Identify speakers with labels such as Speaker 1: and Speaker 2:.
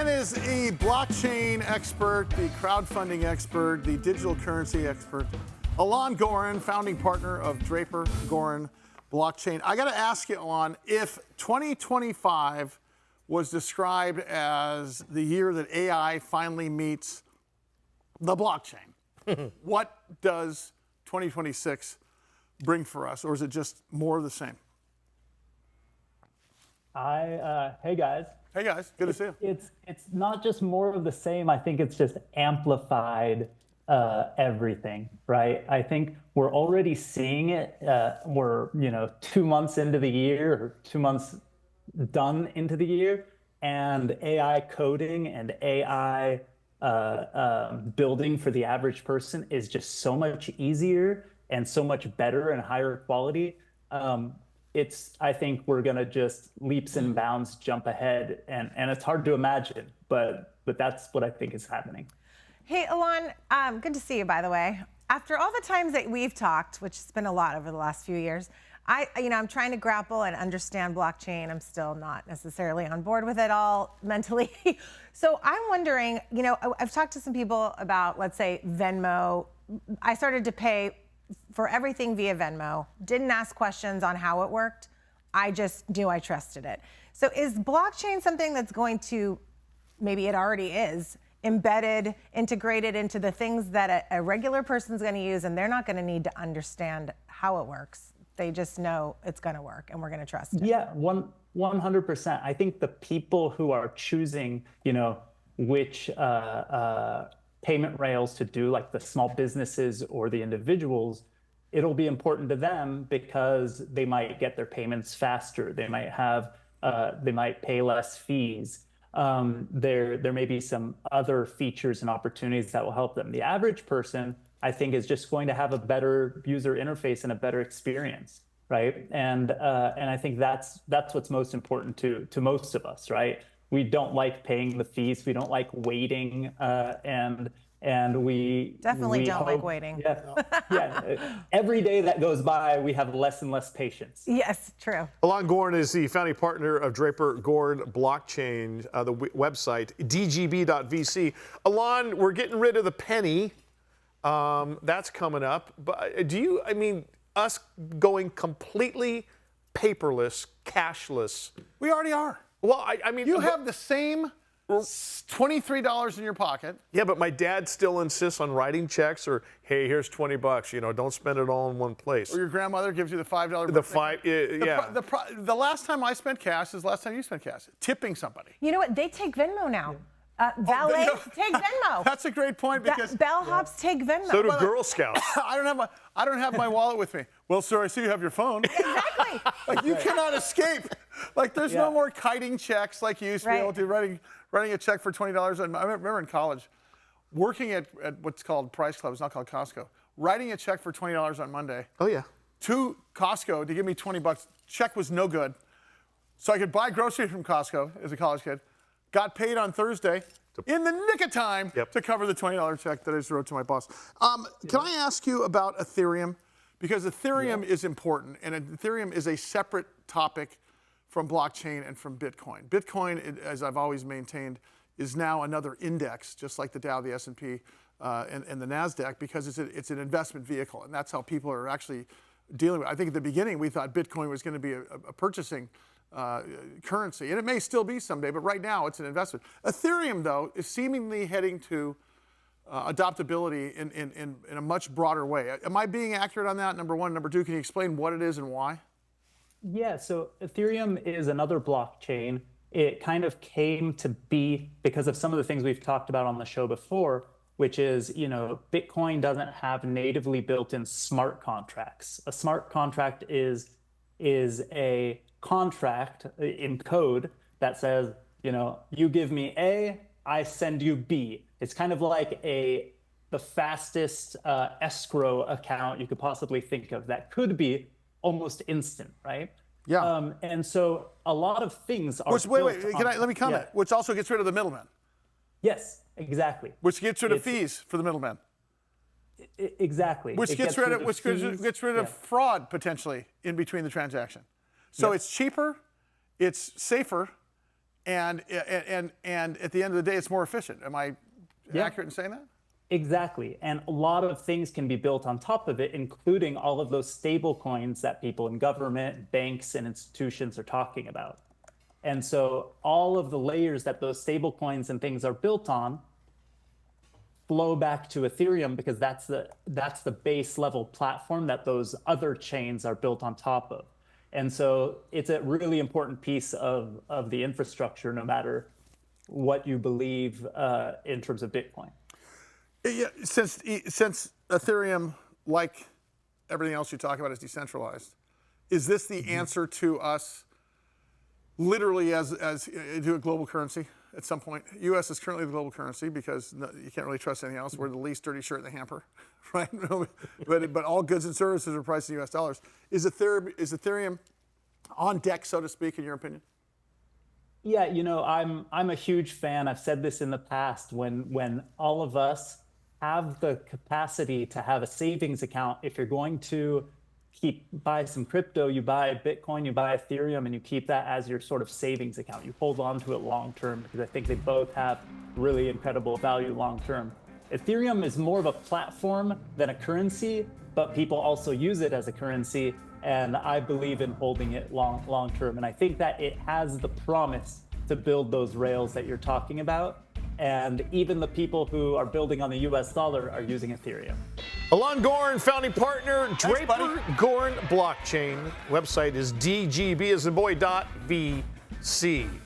Speaker 1: is a blockchain expert, the crowdfunding expert, the digital currency expert. Alon Goren, founding partner of Draper Goren Blockchain. I got to ask you, Alon, if 2025 was described as the year that AI finally meets the blockchain, what does 2026 bring for us, or is it just more of the same?
Speaker 2: Hey guys.
Speaker 1: Hey guys, good to see you.
Speaker 2: It's not just more of the same. I think it's just amplified everything, right? I think we're already seeing it. We're 2 months into the year, or 2 months done into the year, and AI coding and AI building for the average person is just so much easier and so much better and higher quality. I think we're gonna just leaps and bounds jump ahead, and it's hard to imagine, but that's what I think is happening.
Speaker 3: Hey, Alon, good to see you, by the way. After all the times that we've talked, which has been a lot over the last few years, I'm trying to grapple and understand blockchain. I'm still not necessarily on board with it all mentally. So I'm wondering, I've talked to some people about, let's say, Venmo. I started to pay for everything via Venmo, didn't ask questions on how it worked. I just knew I trusted it. So is blockchain something that's going to, maybe it already is, embedded, integrated into the things that a regular person's gonna use, and they're not gonna need to understand how it works? They just know it's gonna work and we're gonna trust it.
Speaker 2: Yeah, 100%. I think the people who are choosing, which payment rails to do, like the small businesses or the individuals, it'll be important to them because they might get their payments faster. They might pay less fees. There may be some other features and opportunities that will help them. The average person, I think, is just going to have a better user interface and a better experience, right? And I think that's what's most important to most of us, right? We don't like paying the fees. We don't like waiting, and we
Speaker 3: definitely don't
Speaker 2: hope,
Speaker 3: like waiting.
Speaker 2: Yeah. Every day that goes by, we have less and less patience.
Speaker 3: Yes, true.
Speaker 1: Alon Goren is the founding partner of Draper Goren Blockchain, the website dgb.vc. Alon, we're getting rid of the penny. That's coming up. But us going completely paperless, cashless? We already are. Well, you have the same $23 in your pocket. Yeah, but my dad still insists on writing checks, or hey, here's $20. Don't spend it all in one place. Or your grandmother gives you the $5. The last time I spent cash is the last time you spent cash. Tipping somebody.
Speaker 3: You know what? They take Venmo now. Valets take Venmo.
Speaker 1: That's a great point, because
Speaker 3: bellhops take Venmo.
Speaker 1: So do Girl Scouts. I don't have my wallet with me. Well, sir, I see you have your phone.
Speaker 3: Exactly.
Speaker 1: Like, you cannot escape. Like, there's no more kiting checks like you used to be able to, writing a check for $20. And I remember in college, working at what's called Price Club, it's not called Costco, writing a check for $20 on Monday. Oh, yeah. To Costco to give me $20. Check was no good. So I could buy groceries from Costco as a college kid. Got paid on Thursday in the nick of time to cover the $20 check that I just wrote to my boss. Can I ask you about Ethereum? Because Ethereum is important, and Ethereum is a separate topic from blockchain and from Bitcoin. Bitcoin, as I've always maintained, is now another index, just like the Dow, the S&P, and the NASDAQ, because it's an investment vehicle, and that's how people are actually dealing with it. I think at the beginning we thought Bitcoin was going to be a purchasing currency, and it may still be someday, but right now it's an investment. Ethereum, though, is seemingly heading to adoptability in a much broader way. Am I being accurate on that, number one? Number two, can you explain what it is and why?
Speaker 2: Yeah, so Ethereum is another blockchain. It kind of came to be because of some of the things we've talked about on the show before, which is, Bitcoin doesn't have natively built-in smart contracts. A smart contract is a contract in code that says, you give me A, I send you B. It's kind of like the fastest escrow account you could possibly think of that could be almost instant, right? Yeah. And so a lot of things are
Speaker 1: let me comment. Yeah. Which also gets rid of the middleman.
Speaker 2: Yes, exactly.
Speaker 1: Which gets rid of fees for the middleman.
Speaker 2: Exactly.
Speaker 1: Which gets rid of fraud potentially in between the transaction. So it's cheaper, it's safer, and at the end of the day, it's more efficient. Am I accurate in saying that?
Speaker 2: Exactly. And a lot of things can be built on top of it, including all of those stable coins that people in government, banks, and institutions are talking about. And so all of the layers that those stable coins and things are built on flow back to Ethereum, because that's the base level platform that those other chains are built on top of. And so it's a really important piece of the infrastructure, no matter what you believe in terms of Bitcoin.
Speaker 1: Yeah, since Ethereum, like everything else you talk about, is decentralized, is this the answer to us literally as to a global currency at some point? U.S. is currently the global currency because you can't really trust anything else. We're the least dirty shirt in the hamper, right? but all goods and services are priced in U.S. dollars. Is Ethereum on deck, so to speak, in your opinion?
Speaker 2: Yeah, I'm a huge fan. I've said this in the past. When all of us have the capacity to have a savings account, if you're going to buy some crypto, you buy Bitcoin, you buy Ethereum, and you keep that as your sort of savings account. You hold on to it long term, because I think they both have really incredible value long term. Ethereum is more of a platform than a currency, but people also use it as a currency, and I believe in holding it long term. And I think that it has the promise to build those rails that you're talking about. And even the people who are building on the US dollar are using Ethereum.
Speaker 4: Alon Goren, founding partner, Draper Goren Blockchain. Website is dgb as in boy.vc.